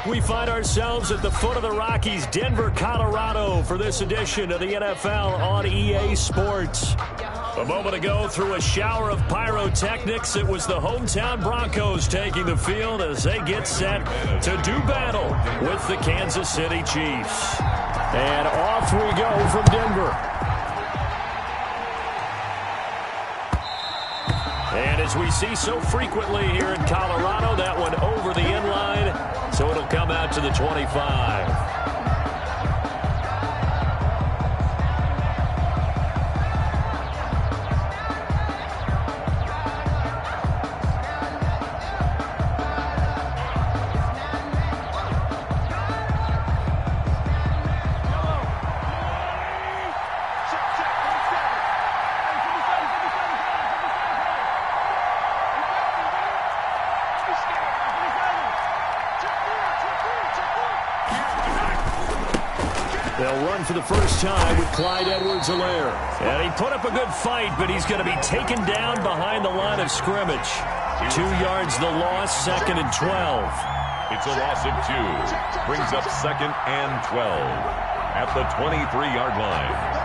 We find ourselves at the foot of the Rockies, Denver, Colorado, for this edition of the NFL on EA Sports. A moment ago, through a shower of pyrotechnics, it was the hometown Broncos taking the field as they get set to do battle with the Kansas City Chiefs. And off we go from Denver. And as we see so frequently here in Colorado, that one over the inline, so it'll come out to the 25. They'll run for the first time with Clyde Edwards-Helaire. And he put up a good fight, but he's going to be taken down behind the line of scrimmage. 2 yards the loss, 2nd and 12. It's a loss of 2. Brings up 2nd and 12 at the 23-yard line.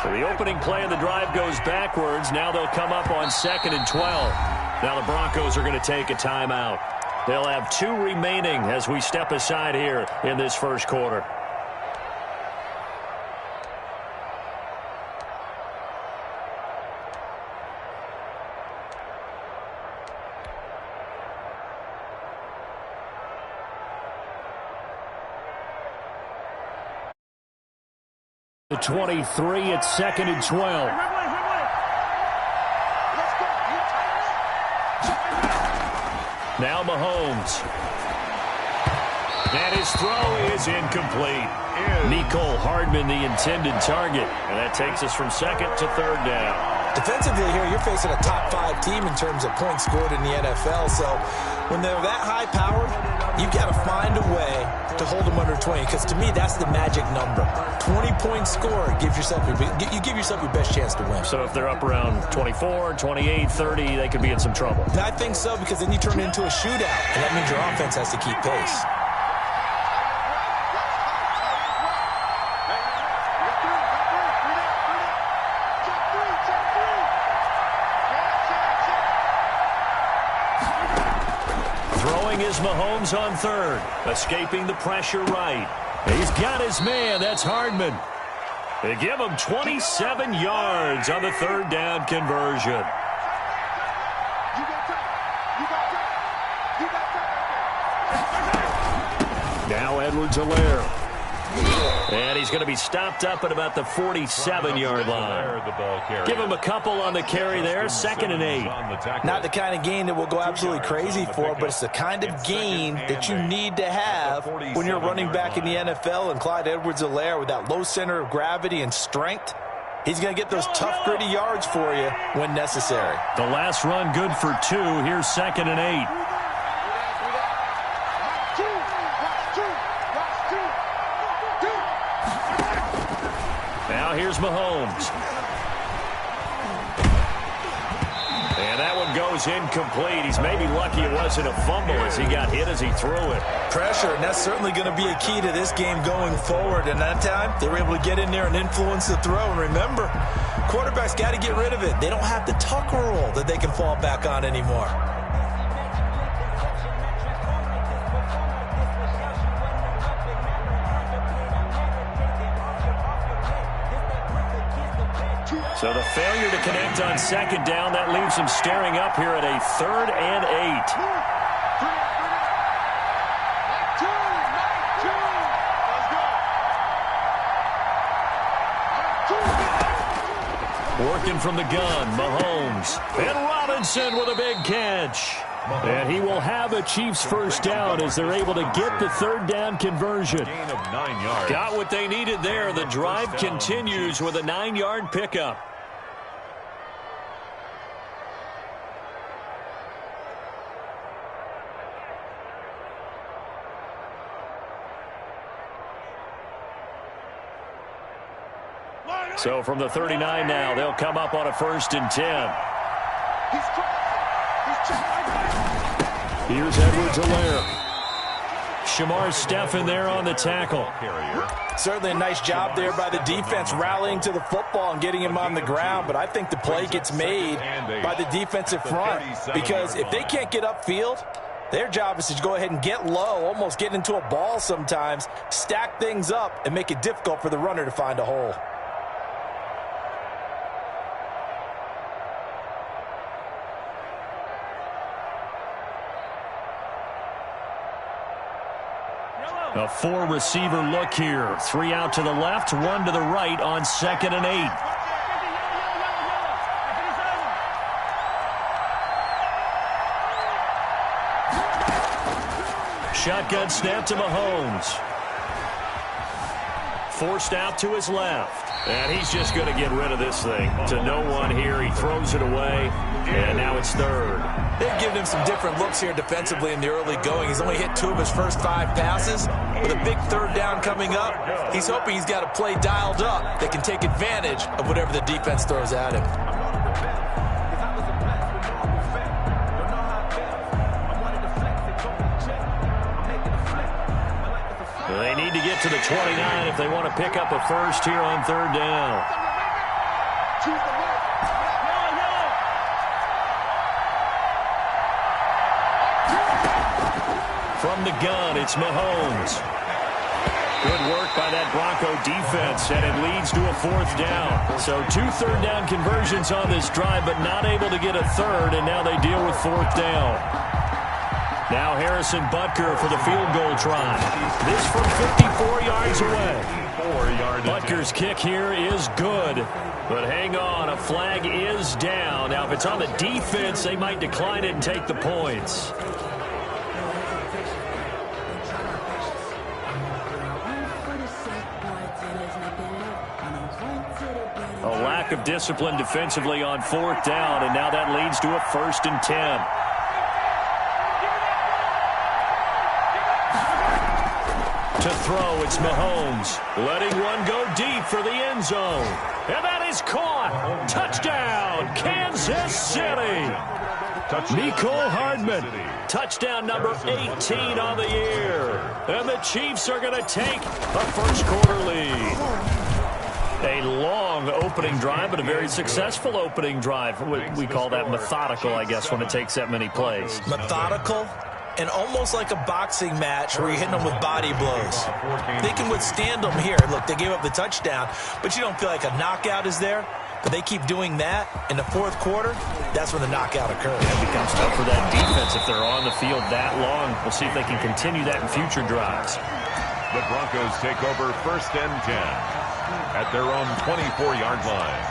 The opening play of the drive goes backwards. Now they'll come up on 2nd and 12. Now the Broncos are going to take a timeout. They'll have 2 remaining as we step aside here in this first quarter. The 23 at 2nd and 12. Now Mahomes. And his throw is incomplete. Mecole Hardman, the intended target. And that takes us from 2nd to 3rd down. Defensively here, you're facing a top-5 team in terms of points scored in the NFL. So when they're that high-powered, you've got to find a way to hold them under 20. Because to me, that's the magic number. 20 points scored, you give yourself your best chance to win. So if they're up around 24, 28, 30, they could be in some trouble. I think so, because then you turn it into a shootout, and that means your offense has to keep pace. Is Mahomes on 3rd, escaping the pressure right. He's got his man. That's Hardman. They give him 27 yards on the 3rd down conversion. Now Edwards-Helaire. And he's going to be stopped up at about the 47-yard line. Give him a couple on the carry there, 2nd and 8. Not the kind of gain that we'll go absolutely crazy for, but it's the kind of gain that you need to have when you're running back in the NFL. And Clyde Edwards-Helaire, with that low center of gravity and strength, he's going to get those tough, gritty yards for you when necessary. The last run good for 2. Here's 2nd and 8. Now here's Mahomes. And that one goes incomplete. He's maybe lucky it wasn't a fumble as he got hit as he threw it. Pressure, and that's certainly going to be a key to this game going forward. And that time, they were able to get in there and influence the throw. And remember, quarterbacks got to get rid of it. They don't have the tuck rule that they can fall back on anymore. So the failure to connect on 2nd down, that leaves him staring up here at a 3rd and 8. Working from the gun, Mahomes. And Robinson with a big catch. And he will have a Chiefs first down as they're able to get the 3rd down conversion. Gain of 9 yards. Got what they needed there. The drive continues with a 9-yard pickup. So from the 39 now, they'll come up on a 1st and 10. Here's Edwards-Helaire. Shamar Stephen there on the tackle. Certainly a nice job there by the defense rallying to the football and getting him on the ground, but I think the play gets made by the defensive front because if they can't get upfield, their job is to go ahead and get low, almost get into a ball sometimes, stack things up, and make it difficult for the runner to find a hole. A 4-receiver look here. 3 out to the left, 1 to the right on 2nd and 8. Shotgun snap to Mahomes. Forced out to his left. And he's just going to get rid of this thing. To no one here. He throws it away. And now it's 3rd. They've given him some different looks here defensively in the early going. He's only hit 2 of his first 5 passes. With a big 3rd down coming up, he's hoping he's got a play dialed up that can take advantage of whatever the defense throws at him. They need to get to the 29 if they want to pick up a first here on 3rd down. From the gun, it's Mahomes. Good work by that Bronco defense, and it leads to a 4th down. So 2 3rd down conversions on this drive, but not able to get a 3rd, and now they deal with 4th down. Now Harrison Butker for the field goal try. This from 54 yards away. Butker's kick here is good. But hang on, a flag is down. Now if it's on the defense, they might decline it and take the points. A lack of discipline defensively on 4th down, and now that leads to a 1st and 10. To throw, it's Mahomes. Letting one go deep for the end zone. And that is caught. Touchdown, Kansas City. Mecole Hardman. Touchdown number 18 on the year. And the Chiefs are going to take a 1st quarter lead. A long opening drive, but a very successful opening drive. We call that methodical, I guess, when it takes that many plays. Methodical and almost like a boxing match where you're hitting them with body blows. They can withstand them here. Look, they gave up the touchdown, but you don't feel like a knockout is there. But they keep doing that in the 4th quarter. That's when the knockout occurs. It becomes tough for that defense if they're on the field that long. We'll see if they can continue that in future drives. The Broncos take over 1st and 10 at their own 24-yard line.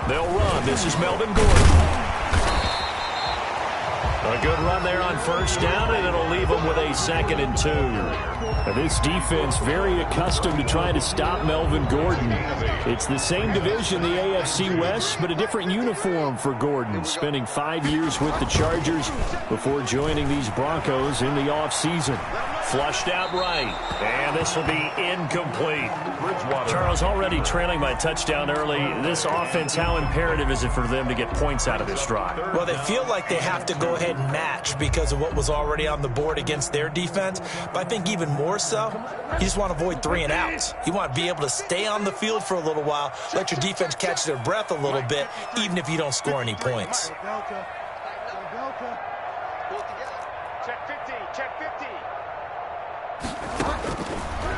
They'll run. This is Melvin Gordon. A good run there on 1st down, and it'll leave them with a 2nd and 2. Now this defense very accustomed to trying to stop Melvin Gordon. It's the same division, the AFC West, but a different uniform for Gordon, spending 5 years with the Chargers before joining these Broncos in the offseason. Flushed out right, and this will be incomplete. Charles, already trailing by touchdown early. This offense, how imperative is it for them to get points out of this drive? Well, they feel like they have to go ahead and match because of what was already on the board against their defense. But I think even more so, you just want to avoid 3 and outs. You want to be able to stay on the field for a little while, let your defense catch their breath a little bit, even if you don't score any points. Check 50, check 50.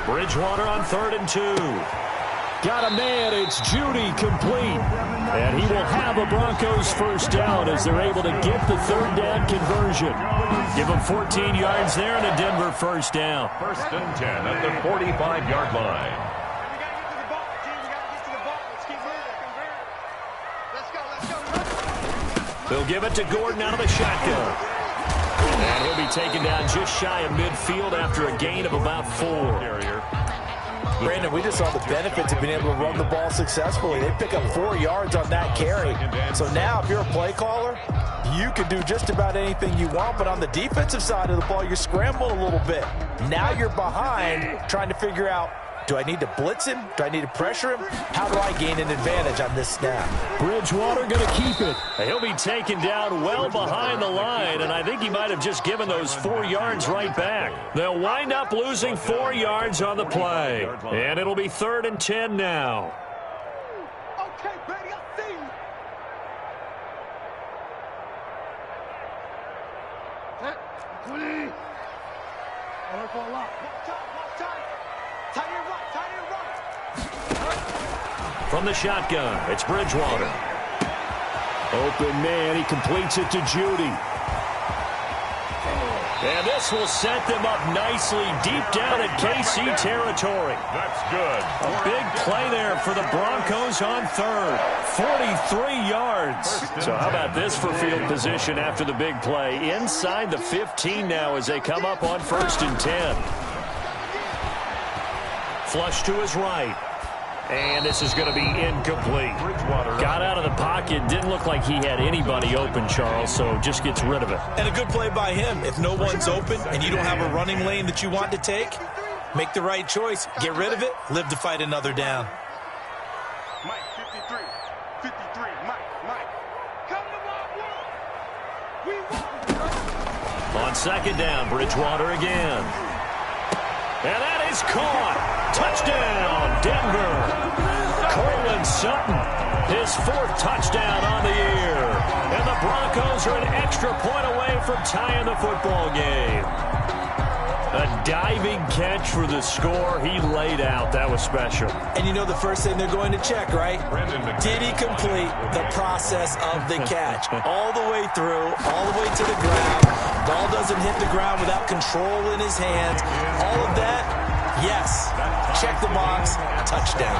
Bridgewater on 3rd and 2. Got a man, it's Judy, complete. And he will have a Broncos 1st down as they're able to get the 3rd down conversion. Give them 14 yards there and a Denver 1st down. 1st and 10 at the 45-yard line. They'll give it to Gordon out of the shotgun. And he'll be taken down just shy of midfield after a gain of about 4. Brandon, we just saw the benefits of being able to run the ball successfully. They pick up 4 yards on that carry. So now, if you're a play caller, you can do just about anything you want. But on the defensive side of the ball, you're scrambling a little bit. Now you're behind, trying to figure out, do I need to blitz him? Do I need to pressure him? How do I gain an advantage on this snap? Bridgewater going to keep it. He'll be taken down well behind the line, and I think he might have just given those 4 yards right back. They'll wind up losing 4 yards on the play, and it'll be 3rd and 10 now. Okay, buddy, I see you. From the shotgun, it's Bridgewater. Open man, he completes it to Judy. And this will set them up nicely deep down in KC territory. That's good. A big play there for the Broncos on 3rd. 43 yards. So how about this for field position after the big play? Inside the 15 now as they come up on 1st and 10. Flush to his right. And this is going to be incomplete. Got out of the pocket. Didn't look like he had anybody open, Charles, so just gets rid of it. And a good play by him. If no one's open and you don't have a running lane that you want to take, make the right choice. Get rid of it. Live to fight another down. Mike, 53. 53. Mike. Come to my world. We want. On 2nd down, Bridgewater again. And that is caught. Touchdown, Denver. Cortland Sutton, his 4th touchdown on the year. And the Broncos are an extra point away from tying the football game. A diving catch for the score. He laid out. That was special. And you know the first thing they're going to check, right? Did he complete the process of the catch? All the way through, all the way to the ground. Ball doesn't hit the ground without control in his hands. All of that, yes. Check the box. Touchdown.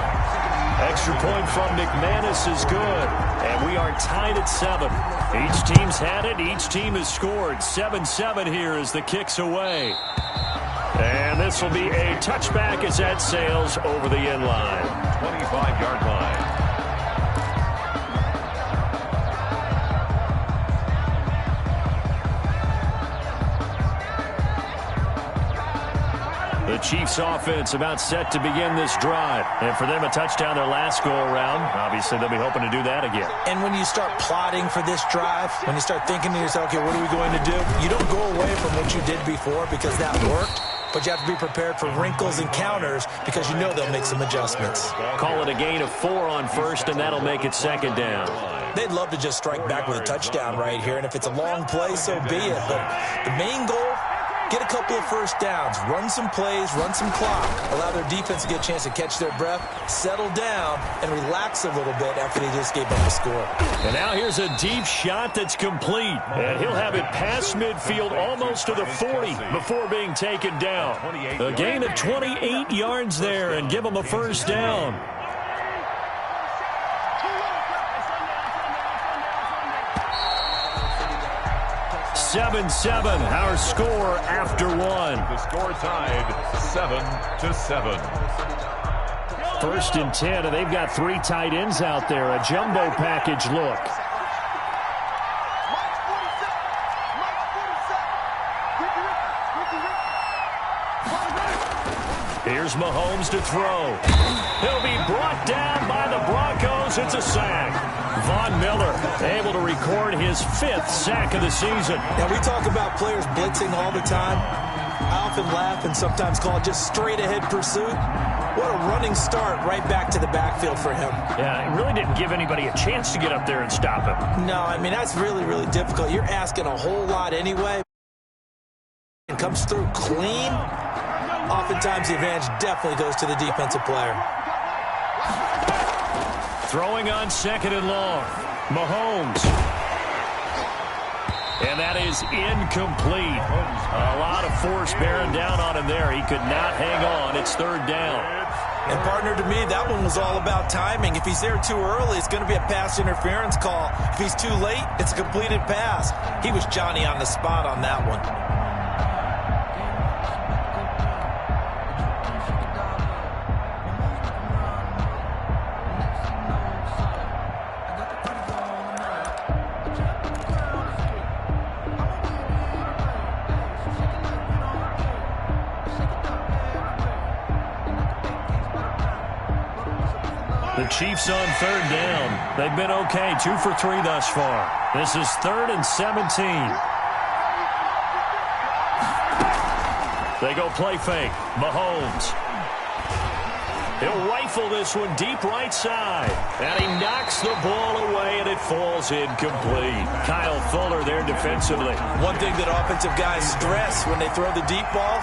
Extra point from McManus is good. And we are tied at 7. Each team's had it. Each team has scored. 7-7 here as the kick's away. And this will be a touchback as that sails over the end line. 25-yard line. The Chiefs offense about set to begin this drive. And for them, a touchdown their last go-around. Obviously, they'll be hoping to do that again. And when you start plotting for this drive, when you start thinking to yourself, okay, what are we going to do? You don't go away from what you did before because that worked. But you have to be prepared for wrinkles and counters because you know they'll make some adjustments. Call it a gain of 4 on 1st, and that'll make it 2nd down. They'd love to just strike back with a touchdown right here. And if it's a long play, so be it. But the main goal, get a couple of first downs, run some plays, run some clock, allow their defense to get a chance to catch their breath, settle down, and relax a little bit after they just gave up a score. And now here's a deep shot that's complete. And he'll have it past midfield almost to the 40 before being taken down. A gain of 28 yards there and give them a first down. 7-7, our score after 1. The score tied 7-7. 1st and 10, and they've got 3 tight ends out there. A jumbo package look. Here's Mahomes to throw. He'll be brought down by the Broncos. It's a sack. Von Miller able to record his 5th sack of the season. Now, we talk about players blitzing all the time. I often laugh and sometimes call it just straight-ahead pursuit. What a running start right back to the backfield for him. Yeah, it really didn't give anybody a chance to get up there and stop him. No, I mean, that's really, really difficult. You're asking a whole lot anyway. It comes through clean. Oftentimes, the advantage definitely goes to the defensive player. Throwing on 2nd and long. Mahomes. And that is incomplete. A lot of force bearing down on him there. He could not hang on. It's 3rd down. And partner, to me, that one was all about timing. If he's there too early, it's going to be a pass interference call. If he's too late, it's a completed pass. He was Johnny on the spot on that one. The Chiefs on third down. They've been okay, 2 for 3 thus far. This is 3rd and 17. They go play fake. Mahomes. He'll rifle this one deep right side. And he knocks the ball away, and it falls incomplete. Kyle Fuller there defensively. One thing that offensive guys stress when they throw the deep ball,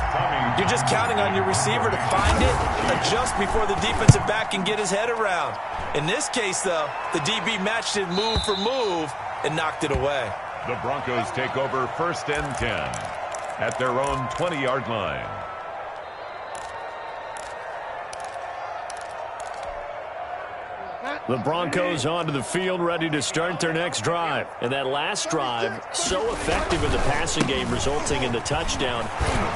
you're just counting on your receiver to find it, adjust before the defensive back can get his head around. In this case, though, the DB matched it move for move and knocked it away. The Broncos take over 1st and 10 at their own 20-yard line. The Broncos onto the field, ready to start their next drive. And that last drive, so effective in the passing game, resulting in the touchdown.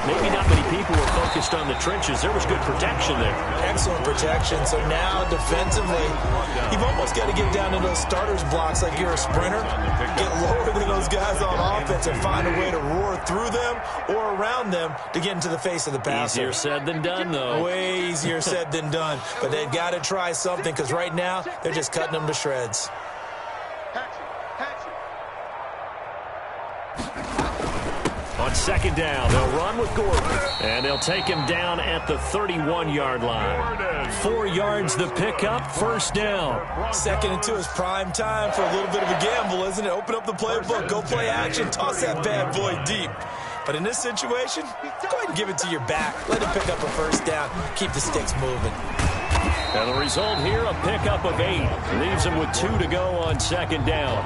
Maybe not many people were focused on the trenches. There was good protection there. Excellent protection. So now, defensively, you've almost got to get down to those starters blocks like you're a sprinter. Get lower than those guys on offense and find a way to roar through them or around them to get into the face of the passer. Easier said than done, though. Way easier said than done. But they've got to try something because right now, they're just cutting them to shreds. On second down, they'll run with Gordon. And they'll take him down at the 31-yard line. 4 yards the pickup, 1st down. 2nd and 2 is prime time for a little bit of a gamble, isn't it? Open up the playbook, go play action, toss that bad boy deep. But in this situation, go ahead and give it to your back. Let him pick up a 1st down. Keep the sticks moving. And the result here, a pickup of 8. Leaves him with 2 to go on 2nd down.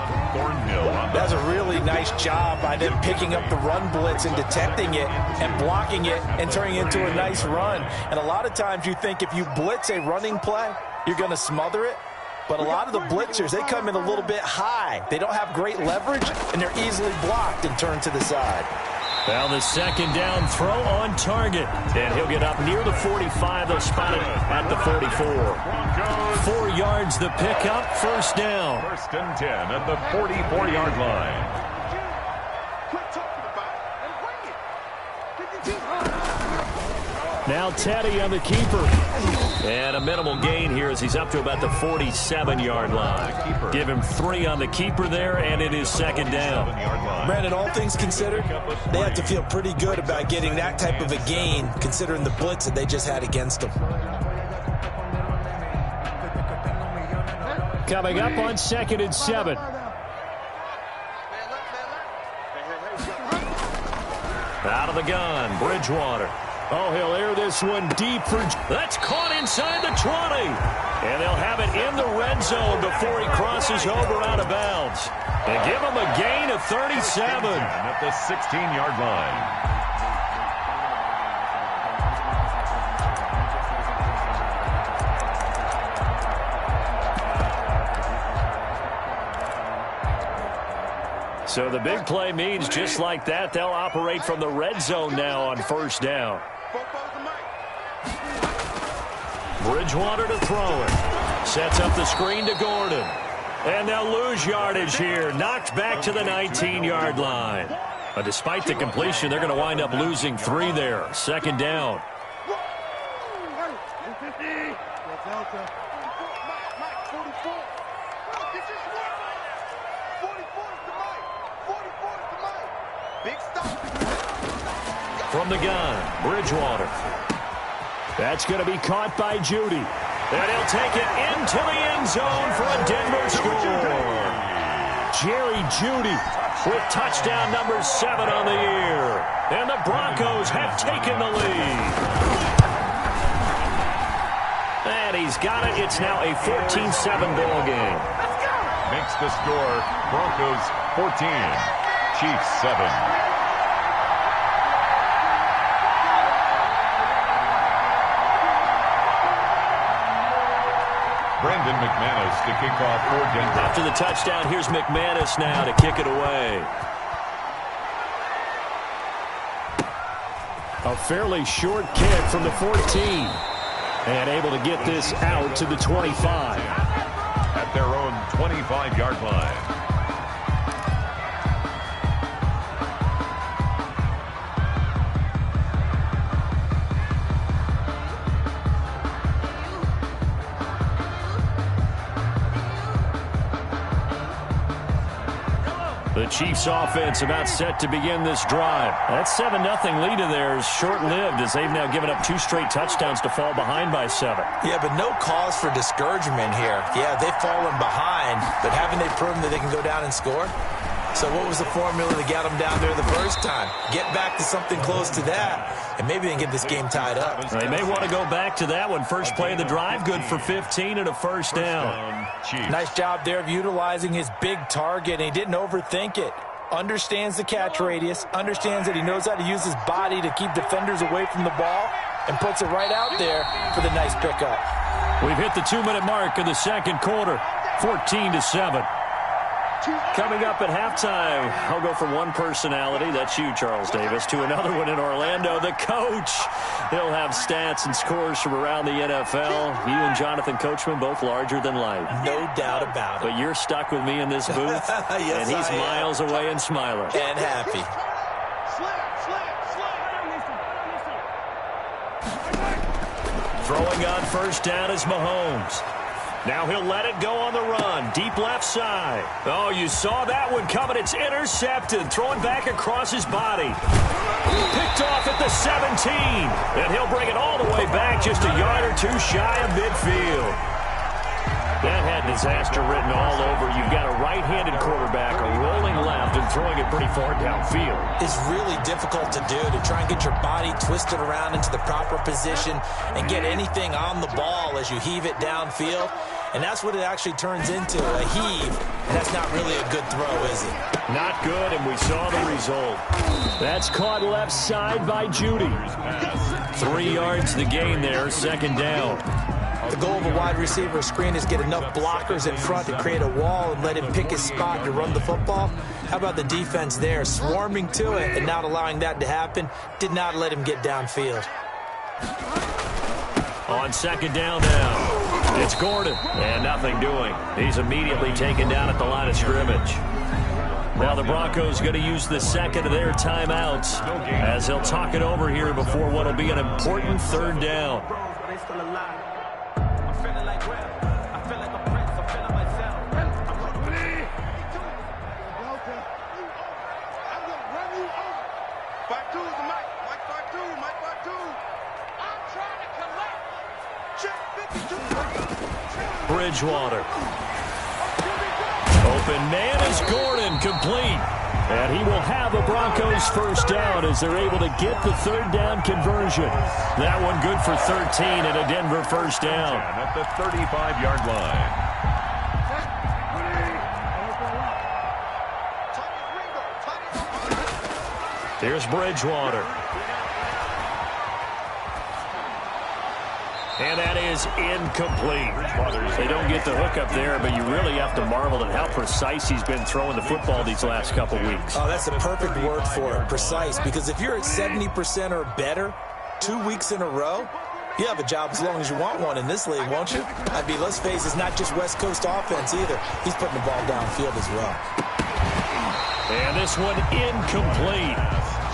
That's a really nice job by them picking up the run blitz and detecting it and blocking it and turning it into a nice run. And a lot of times you think if you blitz a running play, you're going to smother it. But a lot of the blitzers, they come in a little bit high. They don't have great leverage, and they're easily blocked and turned to the side. Now the 2nd down throw on target. And he'll get up near the 45. They'll spot it at the 44. 4 yards the pickup, 1st down. 1st and 10 at the 44-yard line. Now Teddy on the keeper. And a minimal gain here as he's up to about the 47-yard line. Give him 3 on the keeper there, and it is 2nd down. Brandon, all things considered, they have to feel pretty good about getting that type of a gain, considering the blitz that they just had against them. Coming up on 2nd and 7. Out of the gun, Bridgewater. Oh, he'll air this one deep for... That's caught inside the 20. And they'll have it in the red zone before he crosses over out of bounds. And give him a gain of 37. At the 16-yard line. So the big play means just like that, they'll operate from the red zone now on 1st down. Bridgewater to throw it. Sets up the screen to Gordon. And they'll lose yardage here. Knocked back to the 19-yard line. But despite the completion, they're going to wind up losing 3 there. 2nd down. From the gun, Bridgewater. That's going to be caught by Judy. And he'll take it into the end zone for a Denver score. Jerry Judy with touchdown number 7 on the year. And the Broncos have taken the lead. And he's got it. It's now a 14-7 ball game. Makes the score Broncos 14, Chiefs 7. Brandon McManus to kick off for Denver. After the touchdown, here's McManus now to kick it away. A fairly short kick from the 14. And able to get this out to the 25. At their own 25-yard line. The Chiefs offense about set to begin this drive. That 7-0 lead of theirs short-lived as they've now given up 2 straight touchdowns to fall behind by 7. Yeah, but no cause for discouragement here. Yeah, they've fallen behind, but haven't they proven that they can go down and score? So what was the formula to get them down there the first time? Get back to something close to that, and maybe they can get this game tied up. They may want to go back to that one. First play of the drive, good for 15 and a first down. Nice job there of utilizing his big target, and he didn't overthink it. Understands the catch radius, understands that he knows how to use his body to keep defenders away from the ball, and puts it right out there for the nice pickup. We've hit the 2-minute mark of the second quarter, 14-7. Coming up at halftime, I'll go from one personality, that's you, Charles Davis, to another one in Orlando, the coach. He'll have stats and scores from around the NFL. You and Jonathan Coachman, both larger than life. No doubt about it. But you're stuck with me in this booth, yes, and he's miles away and smiling. And happy. Throwing on first down is Mahomes. Now he'll let it go on the run. Deep left side. Oh, you saw that one coming. It's intercepted. Throwing back across his body. Picked off at the 17. And he'll bring it all the way back just a yard or two shy of midfield. That had disaster written all over. You've got a right-handed quarterback, a rolling left, and throwing it pretty far downfield. It's really difficult to do, to try and get your body twisted around into the proper position and get anything on the ball as you heave it downfield. And that's what it actually turns into, a heave. And that's not really a good throw, is it? Not good, and we saw the result. That's caught left side by Judy. 3 yards to the gain there, second down. The goal of a wide receiver screen is get enough blockers in front to create a wall and let him pick his spot to run the football. How about the defense there, swarming to it and not allowing that to happen? Did not let him get downfield. On second down now, it's Gordon, and nothing doing. He's immediately taken down at the line of scrimmage. Now the Broncos going to use the second of their timeouts as they'll talk it over here before what will be an important third down. Bridgewater. Open man is Gordon, complete. And he will have a Broncos first down as they're able to get the third down conversion. That one good for 13 and a Denver first down. At the 35-yard line. Here's Bridgewater. And that is incomplete. They don't get the hook up there, but you really have to marvel at how precise he's been throwing the football these last couple weeks. Oh, that's the perfect word for it, precise. Because if you're at 70% or better 2 weeks in a row, you have a job as long as you want one in this league, won't you? I mean, let's face it, it's not just West Coast offense either. He's putting the ball downfield as well. And this one incomplete.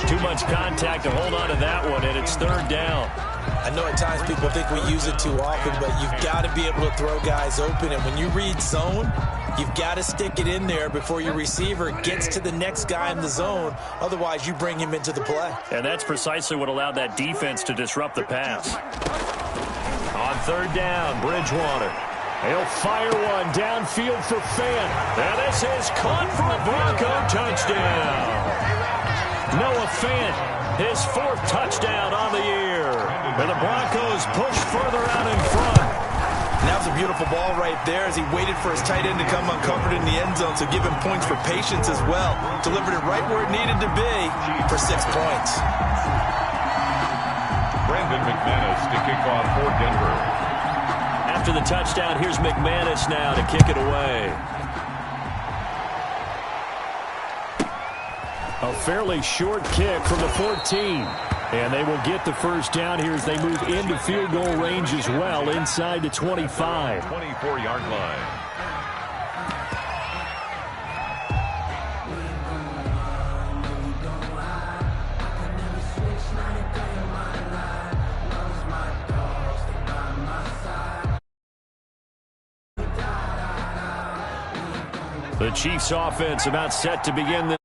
Too much contact to hold on to that one, and it's third down. I know at times people think we use it too often, but you've got to be able to throw guys open. And when you read zone, you've got to stick it in there before your receiver gets to the next guy in the zone. Otherwise, you bring him into the play. And that's precisely what allowed that defense to disrupt the pass. On third down, Bridgewater. He'll fire one downfield for Fant. And this is caught for a Bronco touchdown. Noah Fant, his 4th touchdown on the year. And the Broncos push further out in front. That was a beautiful ball right there as he waited for his tight end to come uncovered in the end zone, so give him points for patience as well. Delivered it right where it needed to be for 6 points. Brandon McManus to kick off for Denver. After after the touchdown. Here's McManus now to kick it away. A fairly short kick from the 14. And they will get the first down here as they move into field goal range as well, inside the 25. 24-yard line. The Chiefs offense about set to begin the